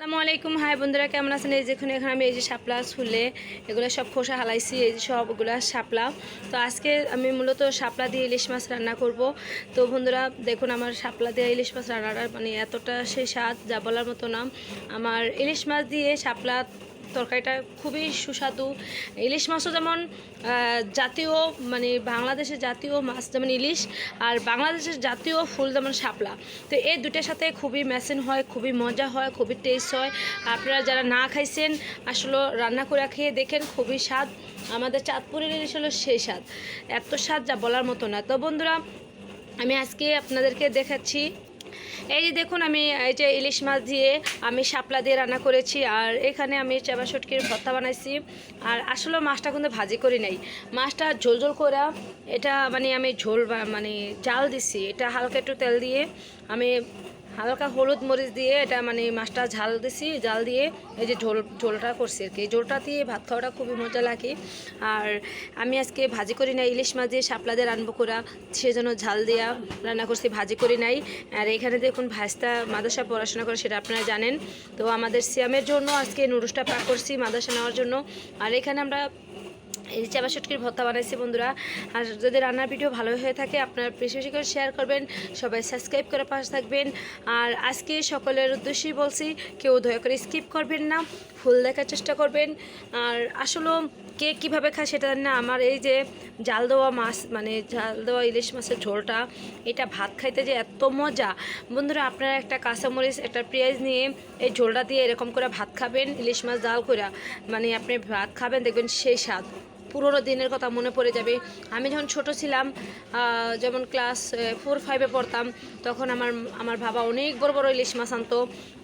আসসালামু আলাইকুম। হাই বন্ধুরা, কেমন আছেন? এই যে এখানে আমি এই যে শাপলা ছুলে এগুলো সব খোসা হালাইছি, এই যে সবগুলো শাপলা। তো আজকে আমি মূলত শাপলা দিয়ে ইলিশ মাছ রান্না করব। তো বন্ধুরা দেখুন, আমার শাপলা দিয়ে ইলিশ মাছ রান্নাটা মানে এতটা সেই স্বাদ যা বলার মতো না। আমার ইলিশ মাছ দিয়ে শাপলা তরকারিটা খুবই সুস্বাদু। ইলিশ মাছও যেমন জাতীয়, মানে বাংলাদেশের জাতীয় মাছ যেমন ইলিশ, আর বাংলাদেশের জাতীয় ফুল যেমন শাপলা। তো এই দুটার সাথে খুবই ম্যাচিং হয়, খুবই মজা হয়, খুবই টেস্ট হয়। আপনারা যারা না খাইছেন আসলে রান্না করে খেয়ে দেখেন, খুবই স্বাদ। আমাদের চাঁদপুরের ইলিশ হলো সেই স্বাদ, এত স্বাদ যা বলার মতো না। তো বন্ধুরা, আমি আজকে আপনাদেরকে দেখাচ্ছি। এই যে দেখুন, আমি এই যে ইলিশ মাছ দিয়ে আমি শাপলা দিয়ে রান্না করেছি, আর এখানে আমি চাবা শুটকির ভর্তা বানাইছি। আর আসলে মাছটা কিন্তু ভাজি করি নাই, মাছটা ঝোল ঝোল করে এটা মানে আমি ঝোল মানে জাল দিছি। এটা হালকা একটু তেল দিয়ে আমি হালকা হলুদ মরিচ দিয়ে এটা মানে মাছটা ঝাল দিছি, জাল দিয়ে এই যে ঝোলটা করছি আর কি। এই ঝোলটা দিয়ে ভাত খাওয়াটা খুবই মজা লাগে। আর আমি আজকে ভাজি করি নাই, ইলিশ মাছ দিয়ে শাপলা দিয়ে রান্না করা, সেজন্য ঝাল দিয়া রান্না করছি, ভাজি করি নাই। আর এখানে দেখুন ভাজটা মাদ্রাসা পড়াশোনা করে, সেটা আপনারা জানেন। তো আমাদের সিয়ামের জন্য আজকে নুডলসটা পাক করছি মাদ্রাসা নেওয়ার জন্য। আর এখানে আমরা এই চাবা শুটকির ভর্তা বানাইছি বন্ধুরা। আর যদি রান্নার ভিডিও ভালো হয়ে থাকে আপনারা বেশি বেশি করে শেয়ার করবেন, সবাই সাবস্ক্রাইব করে পাশে থাকবেন। আর আজকে সকলের উদ্দেশ্যেই বলছি, কেউ দয়া করে স্কিপ করবেন না, ফুল দেখার চেষ্টা করবেন। আর আসলে কে কীভাবে খায় সেটা জানি না। আমার এই যে জাল দেওয়া মাছ, মানে জাল দেওয়া ইলিশ মাছের ঝোলটা, এটা ভাত খাইতে যে এত মজা বন্ধুরা। আপনারা একটা কাঁচামরিচ, একটা পেঁয়াজ নিয়ে এই ঝোলটা দিয়ে এরকম করে ভাত খাবেন, ইলিশ মাছ জাল করে, মানে আপনি ভাত খাবেন দেখবেন সেই স্বাদ। পুরোনো দিনের কথা মনে পড়ে যাবে। আমি যখন ছোট ছিলাম, যেমন ক্লাস 4-5-এ পড়তাম, তখন আমার বাবা অনেক বড় বড় ইলিশ মাছ আনতো।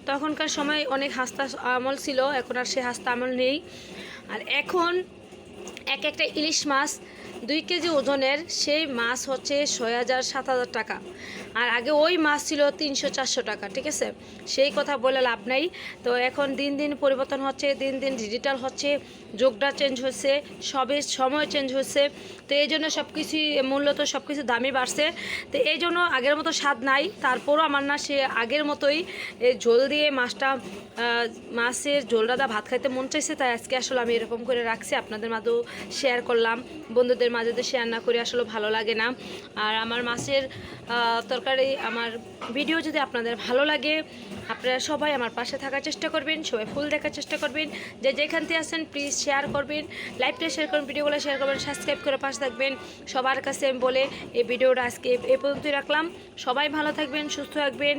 তখনকার সময় অনেক হাস্তা আমল ছিল, এখন আর সে হাস্তা আমল নেই। আর এখন এক একটা ইলিশ মাছ 2 কেজি ওজনের, সেই মাছ হচ্ছে 6,000-7,000 টাকা। আর আগে ওই মাছ ছিল 300-400 টাকা, ঠিক আছে? সেই কথা বলে লাভ নাই। তো এখন দিন দিন পরিবর্তন হচ্ছে, দিন দিন ডিজিটাল হচ্ছে, যুগটা চেঞ্জ হচ্ছে, সবের সময় চেঞ্জ হচ্ছে। তো এই জন্য সব কিছুই মূলত সব কিছু দামই বাড়ছে। তো এই জন্য আগের মতো স্বাদ নাই, তারপরও আমার না সে আগের মতোই এই ঝোল দিয়ে মাছের ঝোলটা ভাত খাইতে মন চাইছে। তাই আজকে আসলে আমি এরকম করে রাখছি, আপনাদের মাঝেও শেয়ার করলাম। বন্ধুদের মাঝে তো শেয়ার না করে আসলে ভালো লাগে না। আর আমার মাছের তরকারি, আমার ভিডিও যদি আপনাদের ভালো লাগে, আপনারা সবাই আমার পাশে থাকার চেষ্টা করবেন, সবাই ফুল দেখার চেষ্টা করবেন। যে যেখান থেকে আসেন প্লিজ শেয়ার করবেন, লাইভটা শেয়ার করবেন, ভিডিওগুলো শেয়ার করবেন, সাবস্ক্রাইব করে পাশে থাকবেন। সবার কাছে আমি বলে এই ভিডিওটা আজকে এ পর্যন্তই রাখলাম। সবাই ভালো থাকবেন, সুস্থ থাকবেন,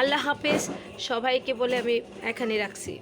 আল্লাহ হাফেজ। সবাইকে বলে আমি এখানেই রাখছি।